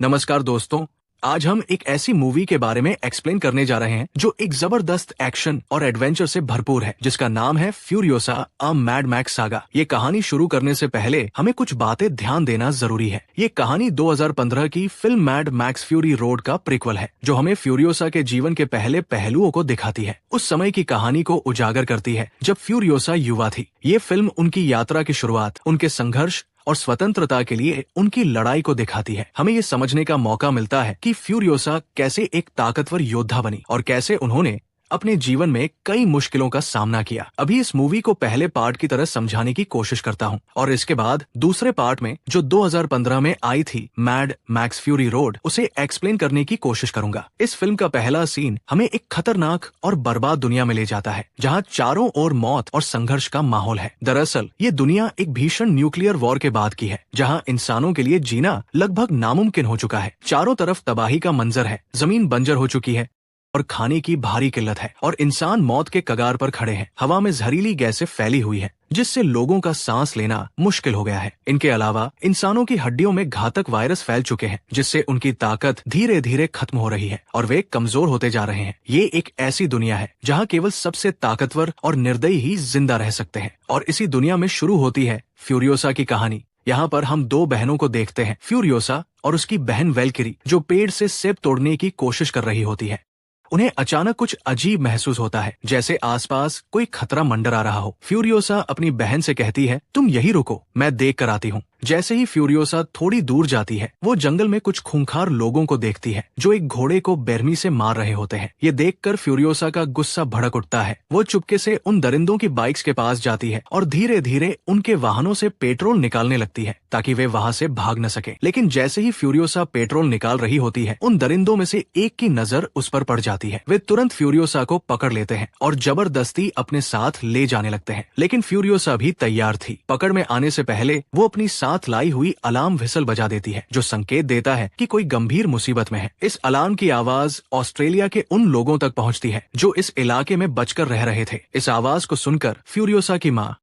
नमस्कार दोस्तों, आज हम एक ऐसी मूवी के बारे में एक्सप्लेन करने जा रहे हैं जो एक जबरदस्त एक्शन और एडवेंचर से भरपूर है, जिसका नाम है Furiosa a mad max saga. ये कहानी शुरू करने से पहले हमें कुछ बातें ध्यान देना जरूरी है। ये कहानी 2015 की film mad max fury road का प्रीक्वल है, जो हमें फ्यूरियोसा के जीवन के पहले पहलुओं को दिखाती है, उस समय की कहानी को उजागर करती है जब फ्यूरियोसा युवा थी। ये फिल्म उनकी यात्रा की शुरुआत, उनके संघर्ष और स्वतंत्रता के लिए उनकी लड़ाई को दिखाती है। हमें ये समझने का मौका मिलता है कि फ्यूरियोसा कैसे एक ताकतवर योद्धा बनी और कैसे उन्होंने अपने जीवन में कई मुश्किलों का सामना किया। अभी इस मूवी को पहले पार्ट की तरह समझाने की कोशिश करता हूँ और इसके बाद दूसरे पार्ट में जो 2015 में आई थी मैड मैक्स फ्यूरी रोड, उसे एक्सप्लेन करने की कोशिश करूंगा। इस फिल्म का पहला सीन हमें एक खतरनाक और बर्बाद दुनिया में ले जाता है, जहाँ चारों ओर मौत और संघर्ष का माहौल है। दरअसल ये दुनिया एक भीषण न्यूक्लियर वॉर के बाद की है, जहाँ इंसानों के लिए जीना लगभग नामुमकिन हो चुका है। चारों तरफ तबाही का मंजर है, जमीन बंजर हो चुकी है और खाने की भारी किल्लत है और इंसान मौत के कगार पर खड़े हैं। हवा में जहरीली गैसें फैली हुई है, जिससे लोगों का सांस लेना मुश्किल हो गया है। इनके अलावा इंसानों की हड्डियों में घातक वायरस फैल चुके हैं, जिससे उनकी ताकत धीरे धीरे खत्म हो रही है और वे कमजोर होते जा रहे हैं। ये एक ऐसी दुनिया है जहाँ केवल सबसे ताकतवर और निर्दयी ही जिंदा रह सकते हैं, और इसी दुनिया में शुरू होती है फ्यूरियोसा की कहानी। यहाँ पर हम दो बहनों को देखते हैं, फ्यूरियोसा और उसकी बहन वेल्किरी, जो पेड़ से सेब तोड़ने की कोशिश कर रही होती है। उन्हें अचानक कुछ अजीब महसूस होता है, जैसे आसपास कोई खतरा मंडरा रहा हो। फ्यूरियोसा अपनी बहन से कहती है, तुम यही रुको, मैं देख कर आती हूँ। जैसे ही फ्यूरियोसा थोड़ी दूर जाती है, वो जंगल में कुछ खूंखार लोगों को देखती है जो एक घोड़े को बेरहमी से मार रहे होते हैं। ये देखकर फ्यूरियोसा का गुस्सा भड़क उठता है। वो चुपके से उन दरिंदों की बाइक्स के पास जाती है और धीरे धीरे उनके वाहनों से पेट्रोल निकालने लगती है ताकि वे वहाँ से भाग न सके। लेकिन जैसे ही फ्यूरियोसा पेट्रोल निकाल रही होती है, उन दरिंदों में से एक की नजर उस पर पड़ जाती है। वे तुरंत फ्यूरियोसा को पकड़ लेते हैं और जबरदस्ती अपने साथ ले जाने लगते हैं। लेकिन फ्यूरियोसा भी तैयार थी। पकड़ में आने से पहले वो अपनी साथ लाई हुई अलार्म व्हिसल बजा देती है, जो संकेत देता है कि कोई गंभीर मुसीबत में है। इस अलार्म की आवाज ऑस्ट्रेलिया के उन लोगों तक पहुंचती है जो इस इलाके में बचकर रह रहे थे। इस आवाज को सुनकर फ्यूरियोसा की माँ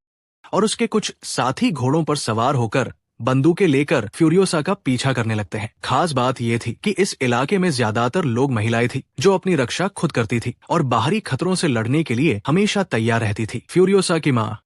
और उसके कुछ साथी घोड़ों पर सवार होकर बंदूकें लेकर फ्यूरियोसा का पीछा करने लगते हैं। खास बात ये थी कि इस इलाके में ज्यादातर लोग महिलाएं थी, जो अपनी रक्षा खुद करती थी और बाहरी खतरों से लड़ने के लिए हमेशा तैयार रहती थी। फ्यूरियोसा की माँ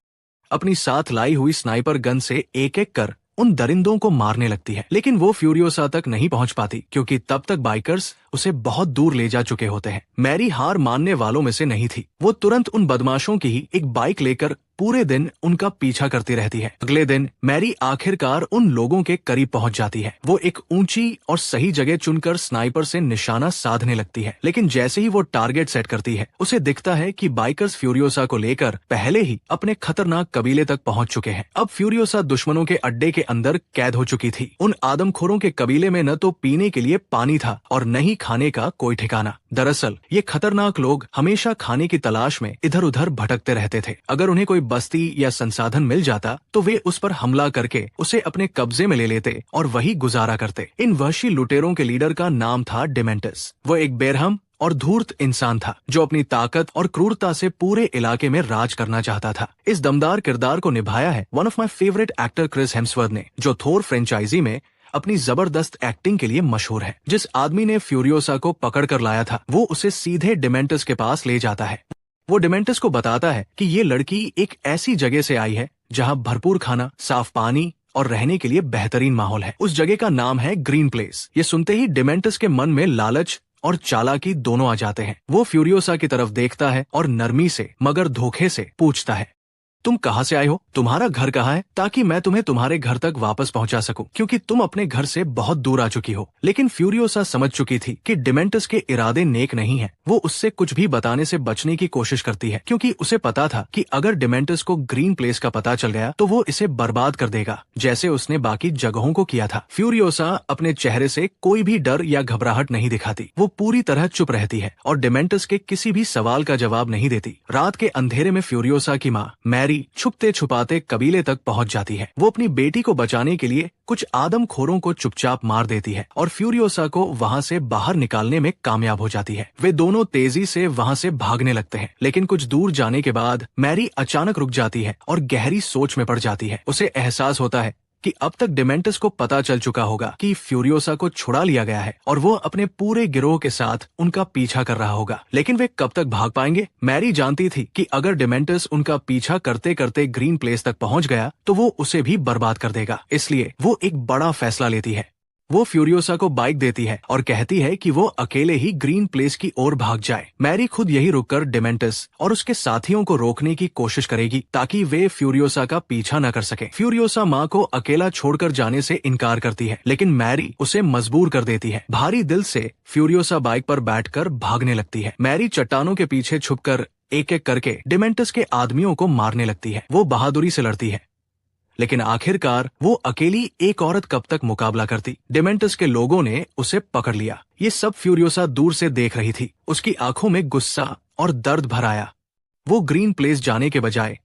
अपनी साथ लाई हुई स्नाइपर गन से एक एक कर उन दरिंदों को मारने लगती है, लेकिन वो फ्यूरियोसा तक नहीं पहुंच पाती, क्योंकि तब तक बाइकर्स उसे बहुत दूर ले जा चुके होते हैं। मैरी हार मानने वालों में से नहीं थी। वो तुरंत उन बदमाशों की ही एक बाइक लेकर पूरे दिन उनका पीछा करती रहती है। अगले दिन मैरी आखिरकार उन लोगों के करीब पहुंच जाती है। वो एक ऊंची और सही जगह चुनकर स्नाइपर से निशाना साधने लगती है, लेकिन जैसे ही वो टारगेट सेट करती है, उसे दिखता है कि बाइकर्स फ्यूरियोसा को लेकर पहले ही अपने खतरनाक कबीले तक पहुंच चुके हैं। अब फ्यूरियोसा दुश्मनों के अड्डे के अंदर कैद हो चुकी थी। उन आदमखोरों के कबीले में न तो पीने के लिए पानी था और न ही खाने का कोई ठिकाना। दरअसल ये खतरनाक लोग हमेशा खाने की तलाश में इधर उधर भटकते रहते थे। अगर उन्हें कोई बस्ती या संसाधन मिल जाता तो वे उस पर हमला करके उसे अपने कब्जे में ले लेते और वही गुजारा करते। इन वहशी लुटेरों के लीडर का नाम था डेमेंटस। वो एक बेरहम और धूर्त इंसान था, जो अपनी ताकत और क्रूरता से पूरे इलाके में राज करना चाहता था। इस दमदार किरदार को निभाया है one of my favourite actor Chris Hemsworth ने, जो थोर फ्रेंचाइजी में अपनी जबरदस्त एक्टिंग के लिए मशहूर है। जिस आदमी ने फ्यूरियोसा को पकड़ कर लाया था, वो उसे सीधे डेमेंटस के पास ले जाता है। वो डेमेंटस को बताता है कि ये लड़की एक ऐसी जगह से आई है जहाँ भरपूर खाना, साफ पानी और रहने के लिए बेहतरीन माहौल है। उस जगह का नाम है ग्रीन प्लेस। ये सुनते ही डेमेंटस के मन में लालच और चालाकी दोनों आ जाते हैं। वो फ्यूरियोसा की तरफ देखता है और नरमी से मगर धोखे से पूछता है, तुम कहाँ से आए हो? तुम्हारा घर कहाँ है, ताकि मैं तुम्हें तुम्हारे घर तक वापस पहुंचा सकूं, क्योंकि तुम अपने घर से बहुत दूर आ चुकी हो। लेकिन फ्यूरियोसा समझ चुकी थी कि डेमेंटस के इरादे नेक नहीं हैं। वो उससे कुछ भी बताने से बचने की कोशिश करती है, क्योंकि उसे पता था कि अगर डेमेंटस को ग्रीन प्लेस का पता चल गया तो वो इसे बर्बाद कर देगा, जैसे उसने बाकी जगहों को किया था। फ्यूरियोसा अपने चेहरे से कोई भी डर या घबराहट नहीं दिखाती। वो पूरी तरह चुप रहती है और डेमेंटस के किसी भी सवाल का जवाब नहीं देती। रात के अंधेरे में फ्यूरियोसा की माँ मैरी छुपते छुपाते कबीले तक पहुंच जाती है। वो अपनी बेटी को बचाने के लिए कुछ आदमखोरों को चुपचाप मार देती है और फ्यूरियोसा को वहां से बाहर निकालने में कामयाब हो जाती है। वे दोनों तेजी से वहां से भागने लगते हैं, लेकिन कुछ दूर जाने के बाद मैरी अचानक रुक जाती है और गहरी सोच में पड़ जाती है। उसे एहसास होता है कि अब तक डिमेंटस को पता चल चुका होगा कि फ्यूरियोसा को छुड़ा लिया गया है और वो अपने पूरे गिरोह के साथ उनका पीछा कर रहा होगा। लेकिन वे कब तक भाग पाएंगे? मैरी जानती थी कि अगर डिमेंटस उनका पीछा करते करते ग्रीन प्लेस तक पहुंच गया तो वो उसे भी बर्बाद कर देगा। इसलिए वो एक बड़ा फैसला लेती है। वो फ्यूरियोसा को बाइक देती है और कहती है कि वो अकेले ही ग्रीन प्लेस की ओर भाग जाए। मैरी खुद यही रुककर डिमेंटस और उसके साथियों को रोकने की कोशिश करेगी ताकि वे फ्यूरियोसा का पीछा न कर सके। फ्यूरियोसा माँ को अकेला छोड़कर जाने से इनकार करती है, लेकिन मैरी उसे मजबूर कर देती है। भारी दिल से फ्यूरियोसा बाइक पर बैठकर भागने लगती है। मैरी चट्टानों के पीछे छुपकर एक एक करके डिमेंटस के आदमियों को मारने लगती है। वो बहादुरी से लड़ती है, लेकिन आखिरकार वो अकेली एक औरत कब तक मुकाबला करती? डिमेंटस के लोगों ने उसे पकड़ लिया। ये सब फ्यूरियोसा दूर से देख रही थी। उसकी आंखों में गुस्सा और दर्द भर आया। वो ग्रीन प्लेस जाने के बजाय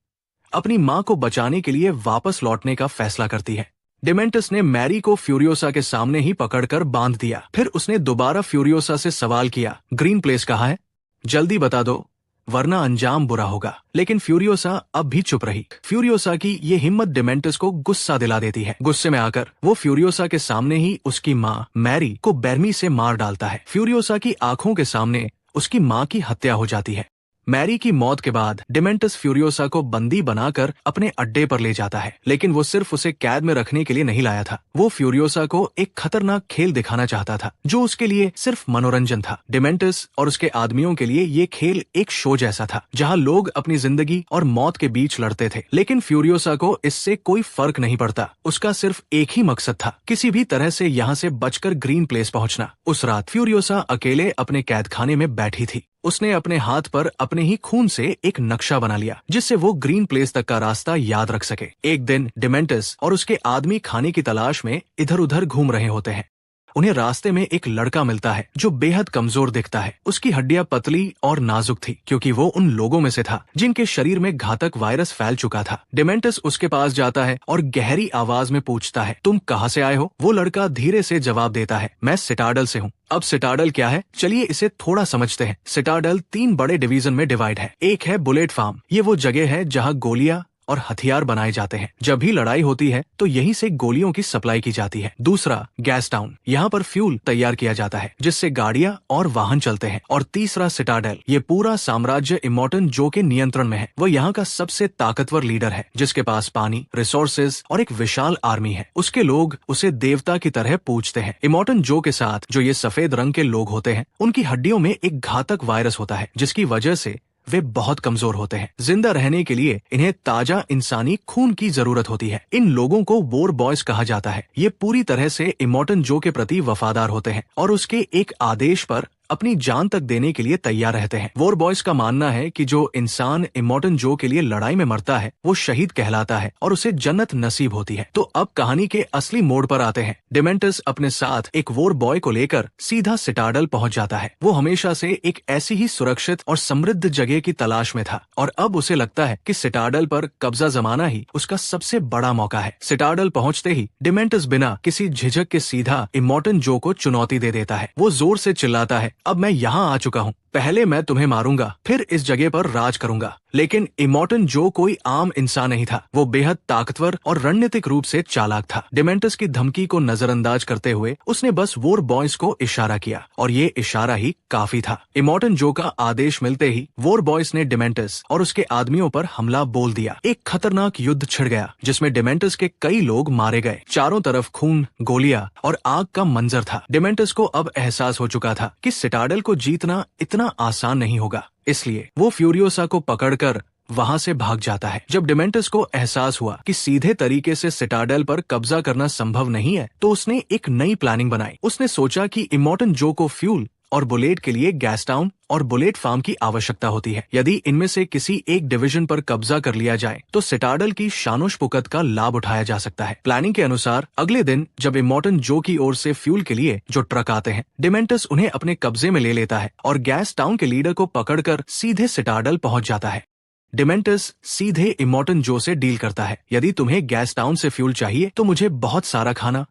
अपनी माँ को बचाने के लिए वापस लौटने का फैसला करती है। डिमेंटस ने मैरी को फ्यूरियोसा के सामने ही पकड़कर बांध दिया। फिर उसने दोबारा फ्यूरियोसा से सवाल किया, ग्रीन प्लेस कहाँ है? जल्दी बता दो, वरना अंजाम बुरा होगा। लेकिन फ्यूरियोसा अब भी चुप रही। फ्यूरियोसा की ये हिम्मत डिमेंटस को गुस्सा दिला देती है। गुस्से में आकर वो फ्यूरियोसा के सामने ही उसकी माँ मैरी को बेरमी से मार डालता है। फ्यूरियोसा की आंखों के सामने उसकी माँ की हत्या हो जाती है। मैरी की मौत के बाद डिमेंटस फ्यूरियोसा को बंदी बनाकर अपने अड्डे पर ले जाता है, लेकिन वो सिर्फ उसे कैद में रखने के लिए नहीं लाया था। वो फ्यूरियोसा को एक खतरनाक खेल दिखाना चाहता था जो उसके लिए सिर्फ मनोरंजन था। डिमेंटस और उसके आदमियों के लिए ये खेल एक शो जैसा था जहाँ लोग अपनी जिंदगी और मौत के बीच लड़ते थे। लेकिन फ्यूरियोसा को इससे कोई फर्क नहीं पड़ता। उसका सिर्फ एक ही मकसद था, किसी भी तरह से यहाँ से बचकर ग्रीन प्लेस पहुँचना। उस रात फ्यूरियोसा अकेले अपने कैद खाने में बैठी थी। उसने अपने हाथ पर अपने ही खून से एक नक्शा बना लिया जिससे वो ग्रीन प्लेस तक का रास्ता याद रख सके। एक दिन डिमेंटस और उसके आदमी खाने की तलाश में इधर उधर घूम रहे होते हैं। उन्हें रास्ते में एक लड़का मिलता है जो बेहद कमजोर दिखता है। उसकी हड्डियां पतली और नाजुक थी क्योंकि वो उन लोगों में से था जिनके शरीर में घातक वायरस फैल चुका था। डिमेंटस उसके पास जाता है और गहरी आवाज में पूछता है, तुम कहाँ से आए हो? वो लड़का धीरे से जवाब देता है, मैं सिटाडल से हूँ। अब सिटाडल क्या है, चलिए इसे थोड़ा समझते हैं। सिटाडल 3 बड़े डिवीजन में डिवाइड है। एक है बुलेट फार्म। ये वो जगह है जहाँ गोलियां और हथियार बनाए जाते हैं। जब भी लड़ाई होती है तो यहीं से गोलियों की सप्लाई की जाती है। दूसरा गैस टाउन, यहाँ पर फ्यूल तैयार किया जाता है जिससे गाड़ियां और वाहन चलते हैं। और तीसरा सिटाडेल, ये पूरा साम्राज्य इमोर्टन जो के नियंत्रण में है। वो यहाँ का सबसे ताकतवर लीडर है जिसके पास पानी, रिसोर्सेज और एक विशाल आर्मी है। उसके लोग उसे देवता की तरह पूजते हैं। इमोर्टन जो के साथ जो ये सफेद रंग के लोग होते हैं, उनकी हड्डियों में एक घातक वायरस होता है जिसकी वजह से वे बहुत कमजोर होते हैं। जिंदा रहने के लिए इन्हें ताजा इंसानी खून की जरूरत होती है। इन लोगों को वॉर बॉयज कहा जाता है। ये पूरी तरह से इमोर्टन जो के प्रति वफादार होते हैं और उसके एक आदेश पर अपनी जान तक देने के लिए तैयार रहते हैं। वॉर बॉयज का मानना है कि जो इंसान इमोर्टन जो के लिए लड़ाई में मरता है वो शहीद कहलाता है और उसे जन्नत नसीब होती है। तो अब कहानी के असली मोड़ पर आते हैं। डिमेंटस अपने साथ एक वॉर बॉय को लेकर सीधा सिटाडल पहुंच जाता है। वो हमेशा से एक ऐसी ही सुरक्षित और समृद्ध जगह की तलाश में था और अब उसे लगता है कि सिटाडल पर कब्जा जमाना ही उसका सबसे बड़ा मौका है। सिटाडल पहुंचते ही डिमेंटस बिना किसी झिझक के सीधा इमोर्टन जो को चुनौती दे देता है। वो जोर से चिल्लाता है, अब मैं यहाँ आ चुका हूँ, पहले मैं तुम्हें मारूंगा, फिर इस जगह पर राज करूंगा। लेकिन इमोर्टन जो कोई आम इंसान नहीं था। वो बेहद ताकतवर और रणनीतिक रूप से चालाक था। डिमेंटस की धमकी को नजरअंदाज करते हुए उसने बस वॉर बॉयज को इशारा किया और ये इशारा ही काफी था। इमोर्टन जो का आदेश मिलते ही वॉर बॉयज ने डिमेंटस और उसके आदमियों पर हमला बोल दिया। एक खतरनाक युद्ध छिड़ गया जिसमें डिमेंटस के कई लोग मारे गए। चारों तरफ खून, गोलियां और आग का मंजर था। डिमेंटस को अब एहसास हो चुका था कि सिटाडल को जीतना इतना आसान नहीं होगा, इसलिए वो फ्यूरियोसा को पकड़कर वहां से भाग जाता है। जब डिमेंटस को एहसास हुआ कि सीधे तरीके से सिटाडल पर कब्जा करना संभव नहीं है तो उसने एक नई प्लानिंग बनाई। उसने सोचा कि इमोर्टन जो को फ्यूल और बुलेट के लिए गैस टाउन और बुलेट फार्म की आवश्यकता होती है। यदि इनमें से किसी एक डिवीजन पर कब्जा कर लिया जाए तो सिटाडल की शानोशपुकत का लाभ उठाया जा सकता है। प्लानिंग के अनुसार अगले दिन जब इमोर्टन जो की ओर से फ्यूल के लिए जो ट्रक आते हैं, डिमेंटस उन्हें अपने कब्जे में ले लेता है और गैस टाउन के लीडर को पकड़कर सीधे सिटाडल पहुंच जाता है। डिमेंटस सीधे इमोर्टन जो से डील करता है, यदि तुम्हें गैस टाउन से फ्यूल चाहिए तो मुझे बहुत सारा खाना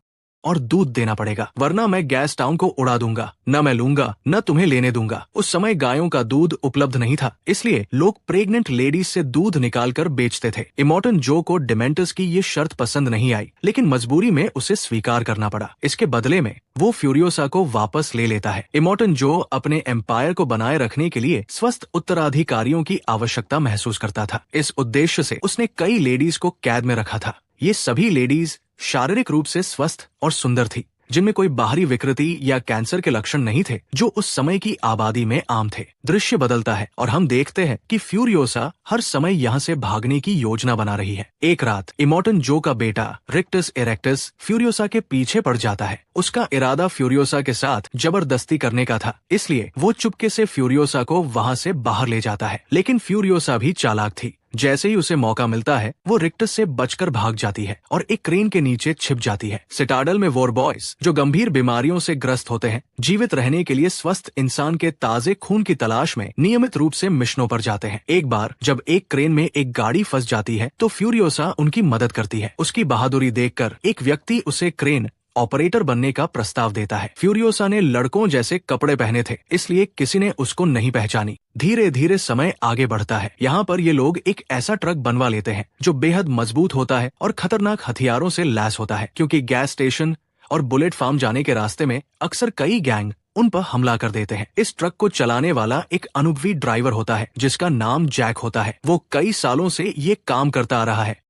और दूध देना पड़ेगा, वरना मैं गैस टाउन को उड़ा दूंगा। न मैं लूंगा न तुम्हें लेने दूंगा। उस समय गायों का दूध उपलब्ध नहीं था, इसलिए लोग प्रेग्नेंट लेडीज से दूध निकालकर बेचते थे। इमोर्टन जो को डिमेंटर्स की ये शर्त पसंद नहीं आई, लेकिन मजबूरी में उसे स्वीकार करना पड़ा। इसके बदले में वो फ्यूरियोसा को वापस ले लेता है। इमोर्टन जो अपने एम्पायर को बनाए रखने के लिए स्वस्थ उत्तराधिकारियों की आवश्यकता महसूस करता था। इस उद्देश्य से उसने कई लेडीज को कैद में रखा था। ये सभी लेडीज शारीरिक रूप से स्वस्थ और सुंदर थी, जिनमें कोई बाहरी विकृति या कैंसर के लक्षण नहीं थे, जो उस समय की आबादी में आम थे। दृश्य बदलता है और हम देखते हैं कि फ्यूरियोसा हर समय यहाँ से भागने की योजना बना रही है। एक रात इमोर्टन जो का बेटा रिक्टस इरेक्टस फ्यूरियोसा के पीछे पड़ जाता है। उसका इरादा फ्यूरियोसा के साथ जबरदस्ती करने का था, इसलिए वो चुपके से फ्यूरियोसा को वहाँ से बाहर ले जाता है। लेकिन फ्यूरियोसा भी चालाक थी। जैसे ही उसे मौका मिलता है, वो रिक्टस से बचकर भाग जाती है और एक क्रेन के नीचे छिप जाती है। सिटाडल में वॉर बॉयज, जो गंभीर बीमारियों से ग्रस्त होते हैं, जीवित रहने के लिए स्वस्थ इंसान के ताजे खून की तलाश में नियमित रूप से मिशनों पर जाते हैं। एक बार जब एक क्रेन में एक गाड़ी फंस जाती है, तो फ्यूरियोसा उनकी मदद करती है। उसकी बहादुरी देखकर एक व्यक्ति उसे क्रेन ऑपरेटर बनने का प्रस्ताव देता है। फ्यूरियोसा ने लड़कों जैसे कपड़े पहने थे, इसलिए किसी ने उसको नहीं पहचानी। धीरे धीरे समय आगे बढ़ता है। यहाँ पर ये लोग एक ऐसा ट्रक बनवा लेते हैं जो बेहद मजबूत होता है और खतरनाक हथियारों से लैस होता है, क्योंकि गैस स्टेशन और बुलेट फार्म जाने के रास्ते में अक्सर कई गैंग उन पर हमला कर देते हैं। इस ट्रक को चलाने वाला एक अनुभवी ड्राइवर होता है, जिसका नाम जैक होता है। वो कई सालों से ये काम करता आ रहा है।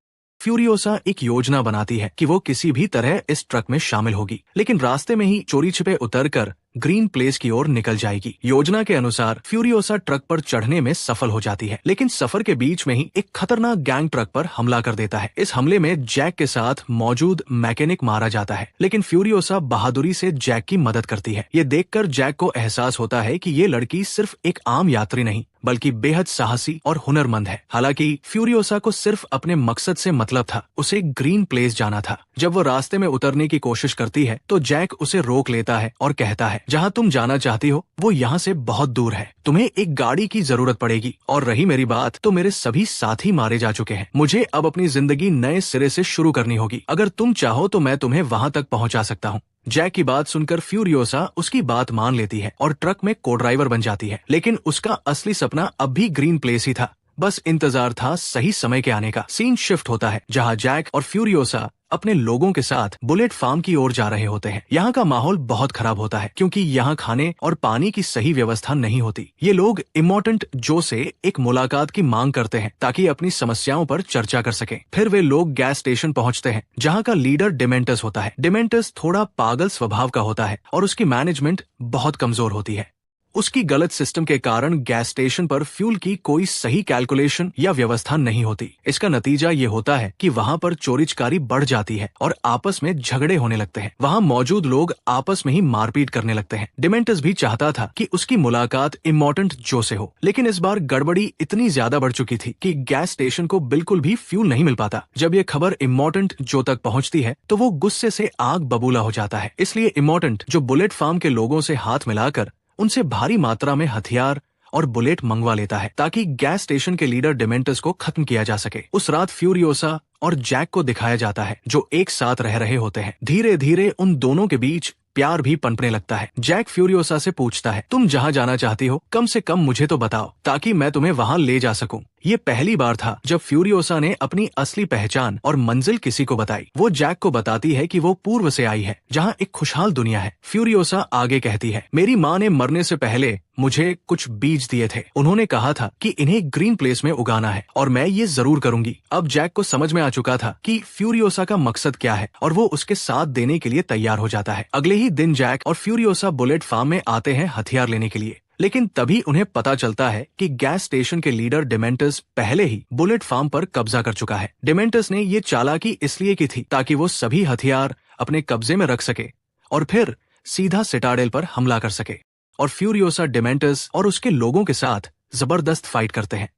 फ्यूरियोसा एक योजना बनाती है कि वो किसी भी तरह इस ट्रक में शामिल होगी, लेकिन रास्ते में ही चोरी छिपे उतरकर ग्रीन प्लेस की ओर निकल जाएगी। योजना के अनुसार फ्यूरियोसा ट्रक पर चढ़ने में सफल हो जाती है, लेकिन सफर के बीच में ही एक खतरनाक गैंग ट्रक पर हमला कर देता है। इस हमले में जैक के साथ मौजूद मैकेनिक मारा जाता है, लेकिन फ्यूरियोसा बहादुरी से जैक की मदद करती है। ये देखकर जैक को एहसास होता है कि ये लड़की सिर्फ एक आम यात्री नहीं, बल्कि बेहद साहसी और हुनरमंद है। हालांकि फ्यूरियोसा को सिर्फ अपने मकसद से मतलब था, उसे ग्रीन प्लेस जाना था। जब वो रास्ते में उतरने की कोशिश करती है, तो जैक उसे रोक लेता है और कहता है, जहाँ तुम जाना चाहती हो वो यहाँ से बहुत दूर है, तुम्हें एक गाड़ी की जरूरत पड़ेगी। और रही मेरी बात, तो मेरे सभी साथी मारे जा चुके हैं। मुझे अब अपनी जिंदगी नए सिरे से शुरू करनी होगी। अगर तुम चाहो तो मैं तुम्हें वहाँ तक पहुँचा सकता हूँ। जैक की बात सुनकर फ्यूरियोसा उसकी बात मान लेती है और ट्रक में को ड्राइवर बन जाती है। लेकिन उसका असली सपना अब भी ग्रीन प्लेस ही था, बस इंतजार था सही समय के आने का। सीन शिफ्ट होता है, जहाँ जैक और फ्यूरियोसा अपने लोगों के साथ बुलेट फार्म की ओर जा रहे होते हैं। यहाँ का माहौल बहुत खराब होता है, क्योंकि यहाँ खाने और पानी की सही व्यवस्था नहीं होती। ये लोग इमोर्टेंट जो से एक मुलाकात की मांग करते हैं, ताकि अपनी समस्याओं पर चर्चा कर सकें। फिर वे लोग गैस स्टेशन पहुँचते हैं, जहाँ का लीडर डिमेंटस होता है। डिमेंटस थोड़ा पागल स्वभाव का होता है और उसकी मैनेजमेंट बहुत कमजोर होती है। उसकी गलत सिस्टम के कारण गैस स्टेशन पर फ्यूल की कोई सही कैलकुलेशन या व्यवस्था नहीं होती। इसका नतीजा ये होता है कि वहाँ पर चोरी-चकारी बढ़ जाती है और आपस में झगड़े होने लगते हैं। वहाँ मौजूद लोग आपस में ही मारपीट करने लगते हैं। डिमेंटस भी चाहता था कि उसकी मुलाकात इमोर्टेंट जो से हो, लेकिन इस बार गड़बड़ी इतनी ज्यादा बढ़ चुकी थी कि गैस स्टेशन को बिल्कुल भी फ्यूल नहीं मिल पाता। जब ये खबर इमोर्टेंट जो तक पहुँचती है, तो वो गुस्से से आग बबूला हो जाता है। इसलिए इमोर्टेंट जो बुलेट फार्म के लोगों से हाथ मिलाकर उनसे भारी मात्रा में हथियार और बुलेट मंगवा लेता है, ताकि गैस स्टेशन के लीडर डिमेंटस को खत्म किया जा सके। उस रात फ्यूरियोसा और जैक को दिखाया जाता है, जो एक साथ रह रहे होते हैं। धीरे धीरे उन दोनों के बीच प्यार भी पनपने लगता है। जैक फ्यूरियोसा से पूछता है, तुम जहाँ जाना चाहती हो कम से कम मुझे तो बताओ, ताकि मैं तुम्हें वहाँ ले जा सकूं। ये पहली बार था जब फ्यूरियोसा ने अपनी असली पहचान और मंजिल किसी को बताई। वो जैक को बताती है कि वो पूर्व से आई है, जहाँ एक खुशहाल दुनिया है। फ्यूरियोसा आगे कहती है, मेरी माँ ने मरने से पहले मुझे कुछ बीज दिए थे। उन्होंने कहा था कि इन्हें ग्रीन प्लेस में उगाना है, और मैं ये जरूर करूंगी। अब जैक को समझ में आ चुका था कि फ्यूरियोसा का मकसद क्या है, और वो उसके साथ देने के लिए तैयार हो जाता है। अगले ही दिन जैक और फ्यूरियोसा बुलेट फार्म में आते हैं हथियार लेने के लिए, लेकिन तभी उन्हें पता चलता है कि गैस स्टेशन के लीडर डिमेंटस पहले ही बुलेट फार्म पर कब्जा कर चुका है। डिमेंटस ने ये चालाकी इसलिए की थी ताकि वो सभी हथियार अपने कब्जे में रख सके और फिर सीधा सिटाडेल पर हमला कर सके। और फ्यूरियोसा डिमेंटस और उसके लोगों के साथ जबरदस्त फाइट करते हैं।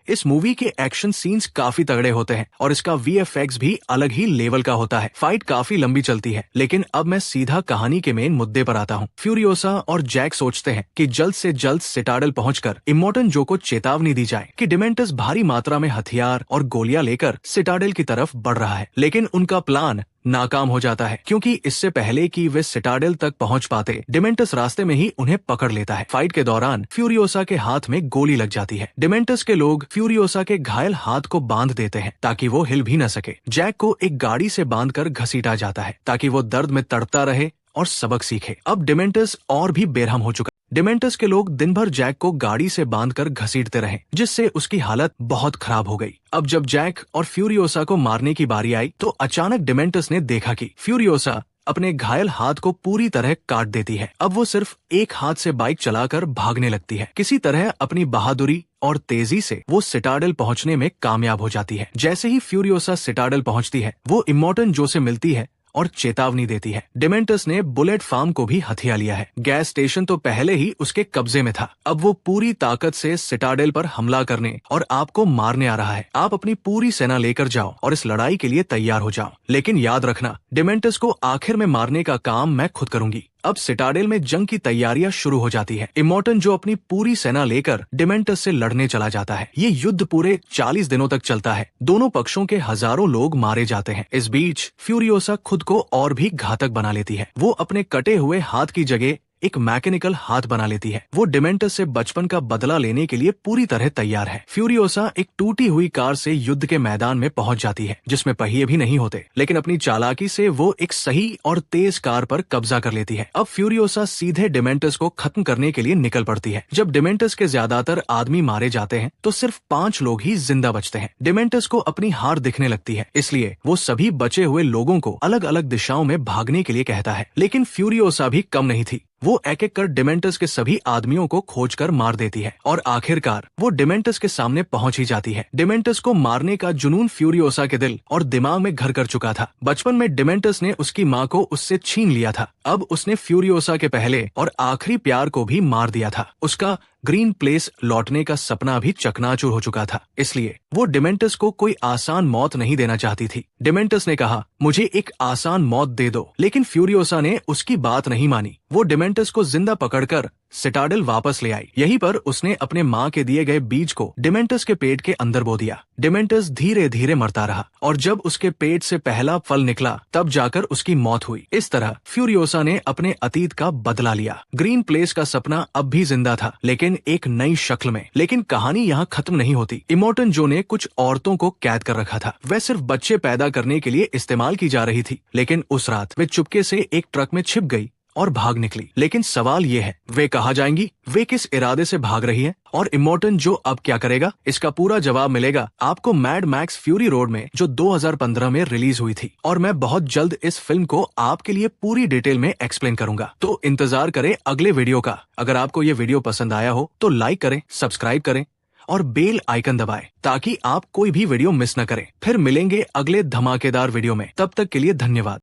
इस मूवी के एक्शन सीन्स काफी तगड़े होते हैं और इसका VFX भी अलग ही लेवल का होता है। फाइट काफी लंबी चलती है, लेकिन अब मैं सीधा कहानी के मेन मुद्दे पर आता हूँ। फ्यूरियोसा और जैक सोचते हैं कि जल्द से जल्द सिटाडेल पहुंचकर इमोर्टन जो को चेतावनी दी जाए कि डिमेंटस भारी मात्रा में हथियार और गोलियां लेकर सिटाडेल की तरफ बढ़ रहा है। लेकिन उनका प्लान नाकाम हो जाता है, क्योंकि इससे पहले कि वे सिटाडेल तक पहुंच पाते, डिमेंटस रास्ते में ही उन्हें पकड़ लेता है। फाइट के दौरान फ्यूरियोसा के हाथ में गोली लग जाती है। डिमेंटस के लोग फ्यूरियोसा के घायल हाथ को बांध देते हैं ताकि वो हिल भी न सके। जैक को एक गाड़ी से बांधकर घसीटा जाता है ताकि वो दर्द में तड़पता रहे और सबक सीखे। अब डिमेंटस और भी बेरहम हो चुका। डिमेंटस के लोग दिन भर जैक को गाड़ी से बांधकर घसीटते रहे, जिससे उसकी हालत बहुत खराब हो गई। अब जब जैक और फ्यूरियोसा को मारने की बारी आई तो अचानक डिमेंटस ने देखा कि फ्यूरियोसा अपने घायल हाथ को पूरी तरह काट देती है। अब वो सिर्फ एक हाथ से बाइक चलाकर भागने लगती है। किसी तरह अपनी बहादुरी और तेजी से वो सिटाडेल पहुंचने में कामयाब हो जाती है। जैसे ही फ्यूरियोसा सिटाडेल पहुंचती है, वो इमोर्टन जो से मिलती है और चेतावनी देती है। डिमेंटस ने बुलेट फार्म को भी हथिया लिया है। गैस स्टेशन तो पहले ही उसके कब्जे में था। अब वो पूरी ताकत से सिटाडेल पर हमला करने और आपको मारने आ रहा है। आप अपनी पूरी सेना लेकर जाओ और इस लड़ाई के लिए तैयार हो जाओ, लेकिन याद रखना, डिमेंटस को आखिर में मारने का काम मैं खुद करूंगी। अब सिटाडेल में जंग की तैयारियां शुरू हो जाती है। इमोर्टन जो अपनी पूरी सेना लेकर डिमेंटस से लड़ने चला जाता है। ये युद्ध पूरे 40 दिनों तक चलता है। दोनों पक्षों के हजारों लोग मारे जाते हैं। इस बीच फ्यूरियोसा खुद को और भी घातक बना लेती है। वो अपने कटे हुए हाथ की जगह एक मैकेनिकल हाथ बना लेती है। वो डिमेंटस से बचपन का बदला लेने के लिए पूरी तरह तैयार है। फ्यूरियोसा एक टूटी हुई कार से युद्ध के मैदान में पहुंच जाती है, जिसमें पहिए भी नहीं होते, लेकिन अपनी चालाकी से वो एक सही और तेज कार पर कब्जा कर लेती है। अब फ्यूरियोसा सीधे डिमेंटस को खत्म करने के लिए निकल पड़ती है। जब डिमेंटस के ज्यादातर आदमी मारे जाते हैं तो सिर्फ 5 लोग ही जिंदा बचते हैं। डिमेंटस को अपनी हार दिखने लगती है, इसलिए वो सभी बचे हुए लोगों को अलग अलग दिशाओं में भागने के लिए कहता है। लेकिन फ्यूरियोसा भी कम नहीं थी। वो एक एक कर डिमेंटस के सभी आदमियों को खोजकर मार देती है और आखिरकार वो डिमेंटस के सामने पहुंच ही जाती है। डिमेंटस को मारने का जुनून फ्यूरियोसा के दिल और दिमाग में घर कर चुका था। बचपन में डिमेंटस ने उसकी माँ को उससे छीन लिया था। अब उसने फ्यूरियोसा के पहले और आखिरी प्यार को भी मार दिया था। उसका ग्रीन प्लेस लौटने का सपना भी चकनाचूर हो चुका था, इसलिए वो डिमेंटस को कोई आसान मौत नहीं देना चाहती थी। डिमेंटस ने कहा, मुझे एक आसान मौत दे दो, लेकिन फ्यूरियोसा ने उसकी बात नहीं मानी। वो डिमेंटस को जिंदा पकड़कर सिटाडेल वापस ले आई। यहीं पर उसने अपने माँ के दिए गए बीज को डिमेंटस के पेट के अंदर बो दिया। डिमेंटस धीरे धीरे मरता रहा और जब उसके पेट से पहला फल निकला तब जाकर उसकी मौत हुई। इस तरह फ्यूरियोसा ने अपने अतीत का बदला लिया। ग्रीन प्लेस का सपना अब भी जिंदा था, लेकिन एक नई शक्ल में। लेकिन कहानी यहाँ खत्म नहीं होती। इमोर्टन जो ने कुछ औरतों को कैद कर रखा था। वह सिर्फ बच्चे पैदा करने के लिए इस्तेमाल की जा रही थी, लेकिन उस रात वे चुपके से एक ट्रक में छिप गई और भाग निकली। लेकिन सवाल ये है, वे कहाँ जाएंगी? वे किस इरादे से भाग रही है? और इमोर्टन जो अब क्या करेगा? इसका पूरा जवाब मिलेगा आपको मैड मैक्स फ्यूरी रोड में, जो 2015 में रिलीज हुई थी। और मैं बहुत जल्द इस फिल्म को आपके लिए पूरी डिटेल में एक्सप्लेन करूंगा। तो इंतजार करें अगले वीडियो का। अगर आपको ये वीडियो पसंद आया हो तो लाइक करें, सब्सक्राइब करें और बेल आइकन दबाएं ताकि आप कोई भी वीडियो मिस न करें। फिर मिलेंगे अगले धमाकेदार वीडियो में। तब तक के लिए धन्यवाद।